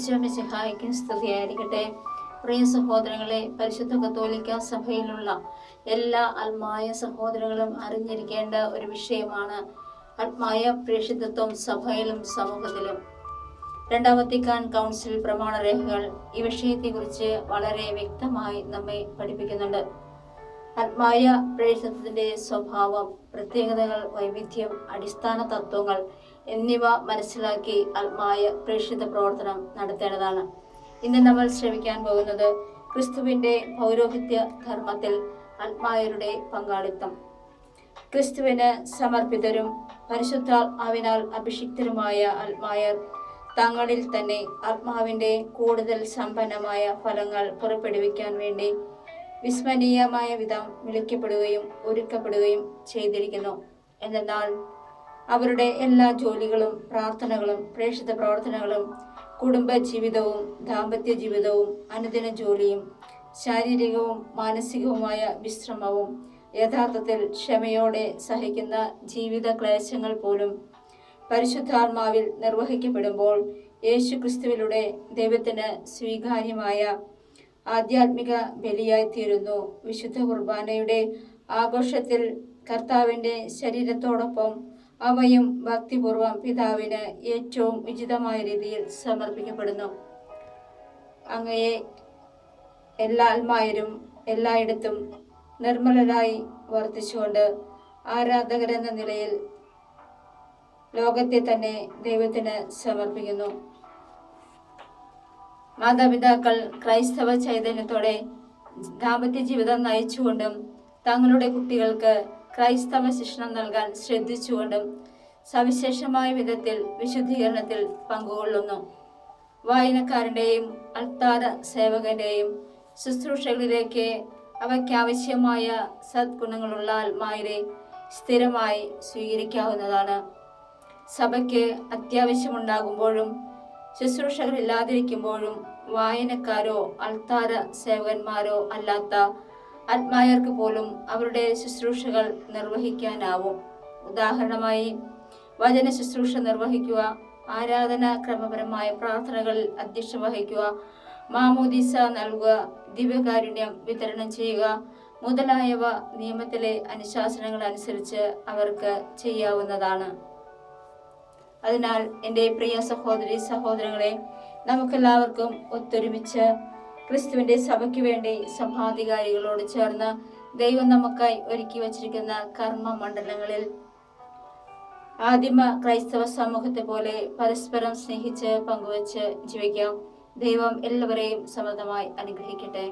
ഈശോമിശിഹായ്ക്കും സ്തുതിയായിരിക്കട്ടെ. പ്രിയ സഹോദരങ്ങളെ, പരിശുദ്ധ കത്തോലിക്ക സഭയിലുള്ള എല്ലാ ആത്മായ സഹോദരങ്ങളും അറിഞ്ഞിരിക്കേണ്ട ഒരു വിഷയമാണ് ആത്മായ പ്രേക്ഷിതത്വം സഭയിലും സമൂഹത്തിലും. രണ്ടാം വത്തിക്കാൻ കൗൺസിൽ പ്രമാണരേഖകൾ ഈ വിഷയത്തെക്കുറിച്ച് വളരെ വ്യക്തമായി നമ്മെ പഠിപ്പിക്കുന്നുണ്ട്. ആത്മായ പ്രേക്ഷിതത്വത്തിന്റെ സ്വഭാവം, പ്രത്യേകതകൾ, വൈവിധ്യം, അടിസ്ഥാന തത്വങ്ങൾ എന്നിവ മനസ്സിലാക്കി ആത്മായ പ്രേക്ഷിത പ്രവർത്തനം നടത്തേണ്ടതാണ്. ഇന്ന് നമ്മൾ ശ്രമിക്കാൻ പോകുന്നത് ക്രിസ്തുവിന്റെ പൗരോഹിത്യ ധർമ്മത്തിൽ ആത്മായരുടെ പങ്കാളിത്തം. ക്രിസ്തുവിന് സമർപ്പിതരും പരിശുദ്ധാത്മാവിനാൽ അഭിഷിക്തരുമായ ആത്മായർ തങ്ങളിൽ തന്നെ ആത്മാവിന്റെ കൂടുതൽ സമ്പന്നമായ ഫലങ്ങൾ പുറപ്പെടുവിക്കാൻ വേണ്ടി വിസ്മരണീയമായ വിധം വിളിക്കപ്പെടുകയും ഒരുക്കപ്പെടുകയും ചെയ്തിരിക്കുന്നു. എന്നാൽ അവരുടെ എല്ലാ ജോലികളും പ്രാർത്ഥനകളും പ്രേക്ഷിത പ്രവർത്തനങ്ങളും കുടുംബ ജീവിതവും ദാമ്പത്യ ജീവിതവും അനുദിന ജോലിയും ശാരീരികവും മാനസികവുമായ വിശ്രമവും യഥാർത്ഥത്തിൽ ക്ഷമയോടെ സഹിക്കുന്ന ജീവിത ക്ലേശങ്ങൾ പോലും പരിശുദ്ധാത്മാവിൽ നിർവഹിക്കപ്പെടുമ്പോൾ യേശു ക്രിസ്തുവിലൂടെ ദൈവത്തിന് സ്വീകാര്യമായ ആധ്യാത്മിക ബലിയായിത്തീരുന്നു. വിശുദ്ധ കുർബാനയുടെ ആഘോഷത്തിൽ കർത്താവിൻ്റെ ശരീരത്തോടൊപ്പം അവയും ഭക്തിപൂർവം പിതാവിന് ഏറ്റവും ഉചിതമായ രീതിയിൽ സമർപ്പിക്കപ്പെടുന്നു. അങ്ങയെ എല്ലാ ആത്മായരും എല്ലായിടത്തും നിർമ്മലരായി വർദ്ധിച്ചുകൊണ്ട് ആരാധകരെന്ന നിലയിൽ ലോകത്തെ തന്നെ ദൈവത്തിന് സമർപ്പിക്കുന്നു. മാതാപിതാക്കൾ ക്രൈസ്തവ ചൈതന്യത്തോടെ ദാമ്പത്യ ജീവിതം നയിച്ചുകൊണ്ടും തങ്ങളുടെ കുട്ടികൾക്ക് ക്രൈസ്തവ ശിക്ഷണം നൽകാൻ ശ്രദ്ധിച്ചുകൊണ്ടും സവിശേഷമായ വിധത്തിൽ വിശുദ്ധീകരണത്തിൽ പങ്കുകൊള്ളുന്നു. വായനക്കാരൻ്റെയും അൾത്താര സേവകന്റെയും ശുശ്രൂഷകളിലേക്ക് അവയ്ക്കാവശ്യമായ സദ്ഗുണങ്ങളുള്ള ആത്മായരെ സ്ഥിരമായി സ്വീകരിക്കാവുന്നതാണ്. സഭയ്ക്ക് അത്യാവശ്യമുണ്ടാകുമ്പോഴും ശുശ്രൂഷകളില്ലാതിരിക്കുമ്പോഴും വായനക്കാരോ അൾത്താര സേവകന്മാരോ അല്ലാത്ത ആത്മായർക്ക് പോലും അവരുടെ ശുശ്രൂഷകൾ നിർവഹിക്കാനാവും. ഉദാഹരണമായി വചന ശുശ്രൂഷ നിർവഹിക്കുക, ആരാധന ക്രമപരമായ പ്രാർത്ഥനകളിൽ അധ്യക്ഷം വഹിക്കുക, മാമോദീസ നൽകുക, ദിവ്യകാരുണ്യം വിതരണം ചെയ്യുക മുതലായവ നിയമത്തിലെ അനുശാസനങ്ങൾ അനുസരിച്ച് അവർക്ക് ചെയ്യാവുന്നതാണ്. അതിനാൽ എൻ്റെ പ്രിയ സഹോദരി സഹോദരങ്ങളെ, നമുക്കെല്ലാവർക്കും ഒത്തൊരുമിച്ച് ക്രിസ്തുവിന്റെ സഭയ്ക്ക് വേണ്ടി സഭാധികാരികളോട് ചേർന്ന് ദൈവം നമുക്കായി ഒരുക്കി വച്ചിരിക്കുന്ന കർമ്മ മണ്ഡലങ്ങളിൽ ആദിമ ക്രൈസ്തവ സമൂഹത്തെ പോലെ പരസ്പരം സ്നേഹിച്ച് പങ്കുവച്ച് ജീവിക്കാം. ദൈവം എല്ലാവരെയും സമൃദ്ധമായി അനുഗ്രഹിക്കട്ടെ.